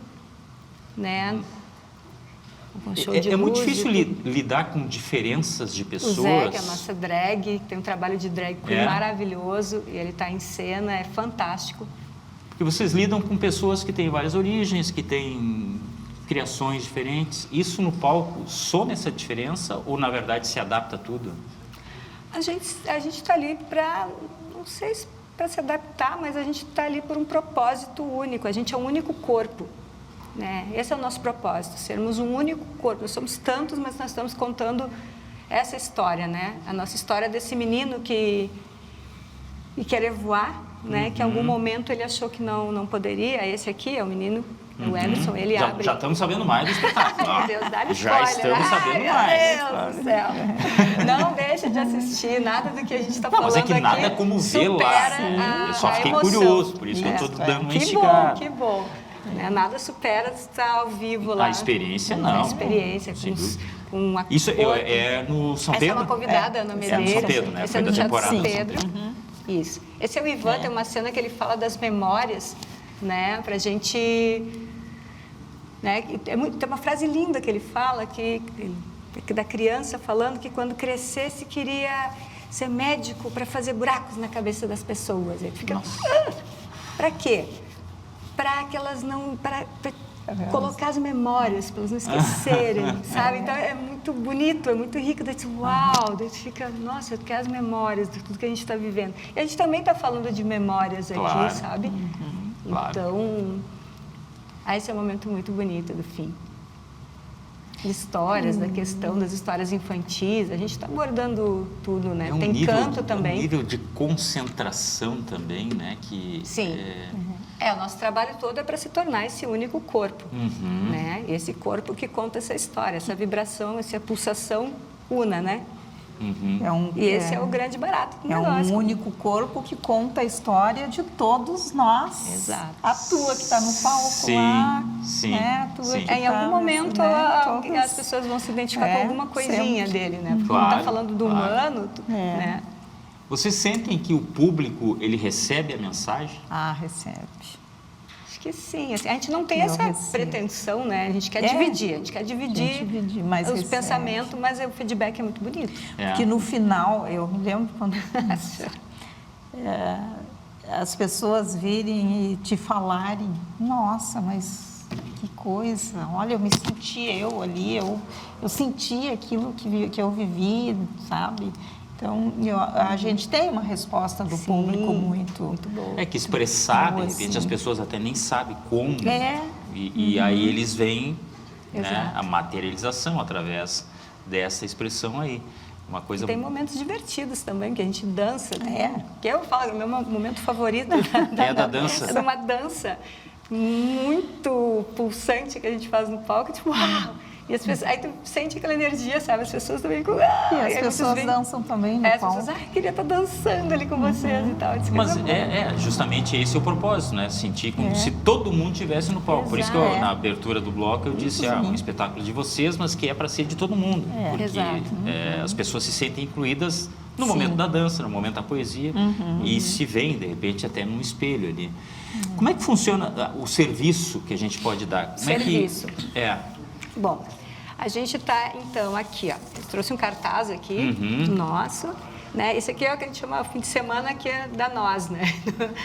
S2: né? Um show de
S1: muito
S2: luz,
S1: difícil lidar com diferenças de pessoas.
S2: O Zé, que é a nossa drag, tem um trabalho de drag maravilhoso, e ele está em cena, é fantástico.
S1: Porque vocês lidam com pessoas que têm várias origens, que têm criações diferentes. Isso no palco some essa diferença ou, na verdade, se adapta a tudo?
S2: A gente está ali para, não sei se para se adaptar, mas a gente está ali por um propósito único. A gente é um único corpo, né? Esse é o nosso propósito, sermos um único corpo. Nós somos tantos, mas nós estamos contando essa história, né? A nossa história desse menino que querer voar, né? Que em algum momento ele achou que não poderia. Esse aqui é o menino O Emerson, ele abre...
S1: Já estamos sabendo mais do espetáculo.
S2: Ai, meu Deus, dá-lhe
S1: Já
S2: spoiler.
S1: estamos sabendo mais.
S2: Meu Deus do céu. Não deixa de assistir, nada do que a gente está falando
S1: Mas é que
S2: aqui
S1: nada como ver lá.
S2: supera
S1: Eu só fiquei
S2: emoção.
S1: curioso, por isso que eu estou dando uma
S2: Que
S1: instigada.
S2: bom, que bom. Né? Nada supera estar ao vivo lá.
S1: A experiência não.
S2: A experiência,
S1: Sem dúvida.
S2: com uma
S1: Isso é no São Pedro?
S2: Essa é uma convidada, Ana Medeiros.
S1: É no São Pedro, né?
S2: Esse
S1: Foi
S2: é
S1: da
S2: no Teatro
S1: temporada
S2: São
S1: do São
S2: Pedro. Isso. Esse é o Ivan, tem uma cena que ele fala das memórias, né? Pra gente... Né? Tem uma frase linda que ele fala, que da criança falando que quando crescesse queria ser médico para fazer buracos na cabeça das pessoas. Ele fica... Para quê? Para que elas não... Para colocar as memórias, para elas não esquecerem, sabe? Então, é muito bonito, é muito rico. Daí, uau! Daí fica, nossa, eu quero as memórias de tudo que a gente está vivendo. E a gente também está falando de memórias aqui, sabe?
S1: Claro.
S2: Então, esse é um momento muito bonito do fim. De histórias, da questão das histórias infantis, a gente está abordando tudo, né? Tem canto também.
S1: É um nível de concentração também, né? Que
S2: sim. O nosso trabalho todo é para se tornar esse único corpo, né? Esse corpo que conta essa história, essa vibração, essa pulsação una, né? E esse é o grande barato do negócio.
S3: Um único corpo que conta a história de todos nós.
S2: Exato.
S3: A tua que está no palco lá.
S1: Sim,
S3: né? A tua
S1: sim.
S3: que
S2: Em algum momento as pessoas vão se identificar com alguma coisinha dele, né? Porque
S1: Claro,
S2: não está falando do humano, né?
S1: Vocês sentem que o público, ele recebe a mensagem?
S3: Recebe.
S2: Acho que sim. Assim, a gente não tem essa pretensão, né? A gente quer dividir,
S3: mas
S2: os pensamentos, mas o feedback é muito bonito.
S3: Porque no final, eu me lembro quando as pessoas virem e te falarem, nossa, mas que coisa, olha, eu me senti ali, eu senti aquilo que eu vivi, sabe? Então, a gente tem uma resposta do público muito boa.
S1: É que expressar, de repente, as pessoas até nem sabem como. E aí eles veem, né, a materialização através dessa expressão aí. Uma coisa...
S2: Tem momentos divertidos também, que a gente dança. Que eu falo, o meu momento favorito
S1: da dança.
S2: É de uma dança muito pulsante que a gente faz no palco, tipo, uau! E as pessoas, aí tu sente aquela energia, sabe? As pessoas também...
S3: E as pessoas dançam também no palco.
S2: As pessoas, queria estar dançando ali com vocês e tal.
S1: Mas justamente esse é o propósito, né? Sentir como se todo mundo estivesse no palco. Por isso que na abertura do bloco eu disse, um espetáculo de vocês, mas que é para ser de todo mundo. Porque as pessoas se sentem incluídas no momento da dança, no momento da poesia, e se veem, de repente, até num espelho ali. Como é que funciona o serviço que a gente pode dar?
S2: Serviço. Bom, a gente está, então, aqui, ó. Eu trouxe um cartaz aqui, nosso, né? Esse aqui é o que a gente chama o fim de semana, que é da Nós, né?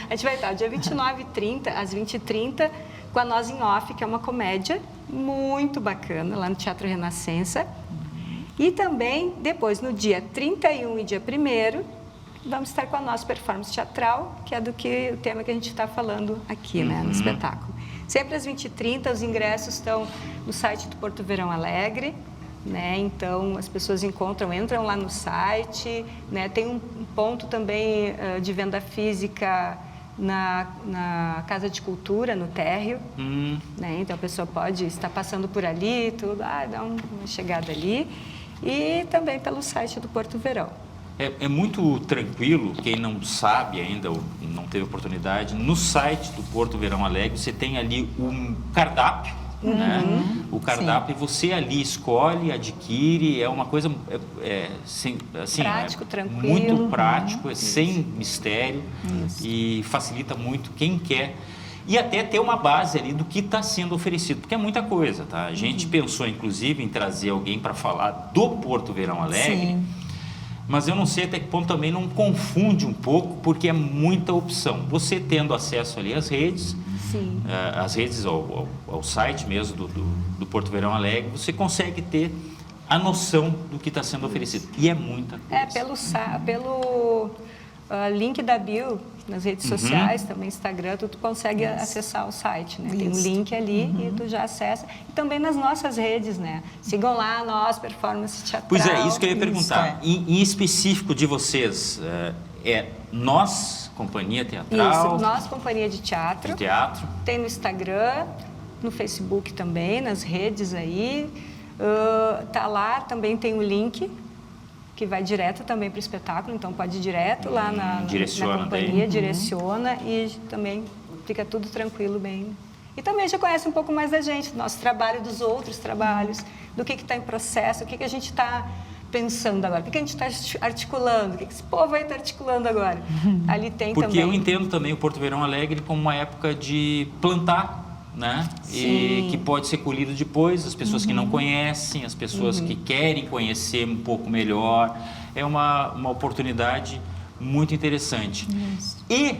S2: A gente vai estar dia 29 e 30, às 20h30, com a Nós em Off, que é uma comédia muito bacana, lá no Teatro Renascença. E também, depois, no dia 31 e dia 1º, vamos estar com a nossa performance teatral, que é o tema que a gente está falando aqui, né, no espetáculo. Sempre às 20h30, os ingressos estão no site do Porto Verão Alegre, né? Então as pessoas entram lá no site, né? Tem um ponto também de venda física na Casa de Cultura, no térreo, né? Então a pessoa pode estar passando por ali, dá uma chegada ali, e também pelo site do Porto Verão.
S1: É muito tranquilo, quem não sabe ainda, ou não teve oportunidade, no site do Porto Verão Alegre você tem ali um cardápio, né? O cardápio, e você ali escolhe, adquire, é uma coisa assim,
S2: prático, tranquilo.
S1: Muito prático, sem mistério, e facilita muito quem quer. E até ter uma base ali do que está sendo oferecido, porque é muita coisa, tá? A gente pensou, inclusive, em trazer alguém para falar do Porto Verão Alegre, mas eu não sei até que ponto também não confunde um pouco, porque é muita opção. Você tendo acesso ali às redes, ao site mesmo do Porto Verão Alegre, você consegue ter a noção do que está sendo oferecido. E é muita coisa.
S2: Pelo link da bio, nas redes sociais, também Instagram, tu consegue acessar o site, né? Tem um link ali e tu já acessa. E também nas nossas redes, né? Sigam lá, Nós, Performance Teatral.
S1: Pois é, isso que eu ia perguntar. Em específico de vocês, Nós, Companhia Teatral?
S2: Isso, Nós, Companhia de Teatro.
S1: Teatro.
S2: Tem no Instagram, no Facebook também, nas redes aí. Tá lá, também tem o link que vai direto também para o espetáculo, então pode ir direto lá na companhia, direciona e também fica tudo tranquilo, bem. E também já conhece um pouco mais da gente, do nosso trabalho, dos outros trabalhos, do que está em processo, o que a gente está pensando agora, o que a gente está articulando, o que esse povo aí está articulando agora. Ali tem
S1: Porque
S2: também.
S1: eu entendo também o Porto Verão Alegre como uma época de plantar, né? E que pode ser colhido depois, as pessoas que não conhecem, as pessoas que querem conhecer um pouco melhor. É uma oportunidade muito interessante. E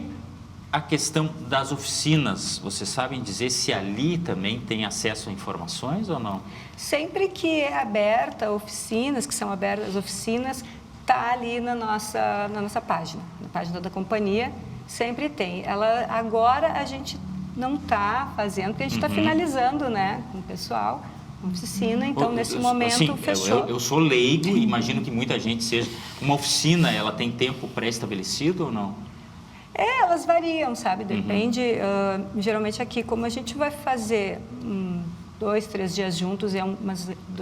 S1: a questão das oficinas, vocês sabem dizer se ali também tem acesso a informações ou não?
S2: Sempre que é aberta oficinas, que são abertas oficinas, está ali na nossa página, na página da companhia, sempre tem. Agora a gente não está fazendo, porque a gente está finalizando, né, com o pessoal, uma oficina, então nesse momento fechou.
S1: Eu sou leigo, imagino que muita gente seja. Uma oficina, ela tem tempo pré-estabelecido ou não?
S2: Elas variam, sabe, depende, geralmente aqui, como a gente vai fazer 2, 3 dias juntos,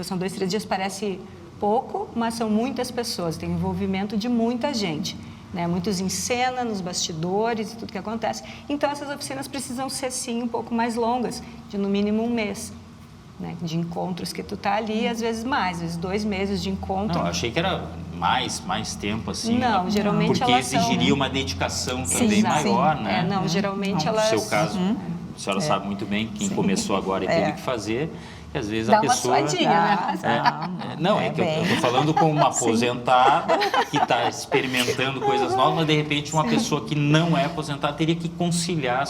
S2: são 2, 3 dias, parece pouco, mas são muitas pessoas, tem envolvimento de muita gente. Né, muitos em cena, nos bastidores e tudo que acontece. Então, essas oficinas precisam ser, sim, um pouco mais longas, de no mínimo 1 mês, né, de encontros que tu tá ali, às vezes mais, às vezes 2 meses de encontro.
S1: Não, eu achei que era mais tempo, assim.
S2: Não, geralmente
S1: porque
S2: elas
S1: exigiria
S2: são,
S1: uma dedicação também maior, né?
S2: Não, geralmente elas...
S1: No seu caso, a senhora sabe muito bem, quem começou agora e teve que fazer, que às vezes
S2: Dá
S1: a pessoa...
S2: uma suadinha, né?
S1: Que eu estou falando com uma aposentada que está experimentando coisas novas, mas de repente uma pessoa que não é aposentada teria que conciliar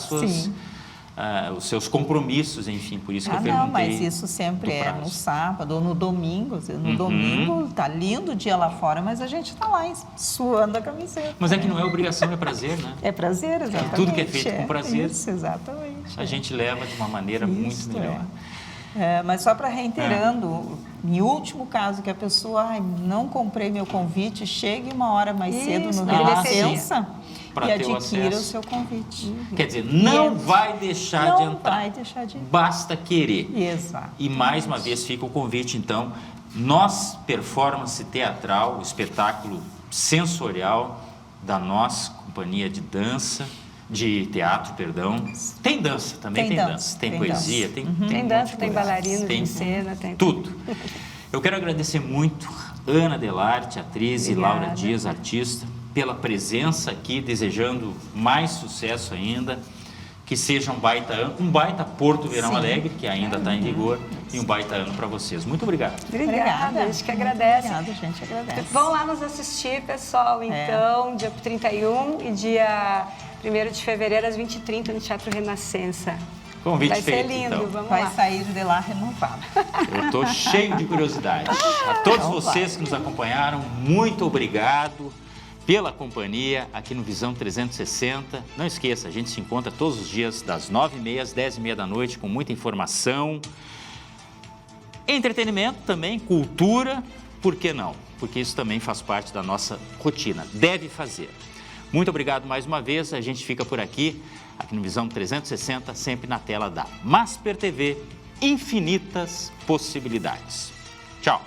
S1: os seus compromissos, enfim, por isso que eu perguntei.
S3: Não, mas isso sempre é no sábado ou no domingo. No domingo está lindo o dia lá fora, mas a gente está lá suando a camiseta.
S1: Mas é que não é obrigação, é prazer, né?
S3: É prazer, exatamente.
S1: Tudo que é feito com prazer,
S3: isso, exatamente.
S1: a gente leva de uma maneira muito melhor.
S3: Mas só para reiterando, em último caso que a pessoa, não comprei meu convite, chegue 1 hora mais cedo no Renascença e adquira o seu convite.
S1: Quer dizer, não vai deixar de entrar.
S3: Não vai deixar de entrar.
S1: Basta querer.
S3: Exato.
S1: E mais uma vez fica o convite, então, Nós Performance Teatral, o espetáculo sensorial da nossa companhia de dança, de teatro, perdão. Tem dança também, tem dança. Tem poesia, tem
S2: dança, tem bailarinos, tem cena, tem
S1: tudo. Eu quero agradecer muito Ana Delarte, atriz, e Laura Dias, artista, pela presença aqui, desejando mais sucesso ainda, que seja um baita Porto Verão Alegre, que ainda está em vigor, e um baita ano para vocês. Muito obrigado.
S2: Obrigada, a gente que agradece.
S3: Obrigada, gente, agradece.
S2: Vão lá nos assistir, pessoal, então, dia 31 e dia 1º de fevereiro, às 20h30, no Teatro Renascença.
S1: Convite
S2: vai
S1: feito,
S2: ser lindo,
S1: então.
S2: vamos
S3: Vai
S2: lá.
S3: sair de lá renovado.
S1: Eu estou cheio de curiosidade. A todos vocês que nos acompanharam, muito obrigado pela companhia aqui no Visão 360. Não esqueça, a gente se encontra todos os dias das 9h30 às 10h30 da noite com muita informação, entretenimento também, cultura, por que não? Porque isso também faz parte da nossa rotina, deve fazer. Muito obrigado mais uma vez, a gente fica por aqui no Visão 360, sempre na tela da Masper TV, infinitas possibilidades. Tchau!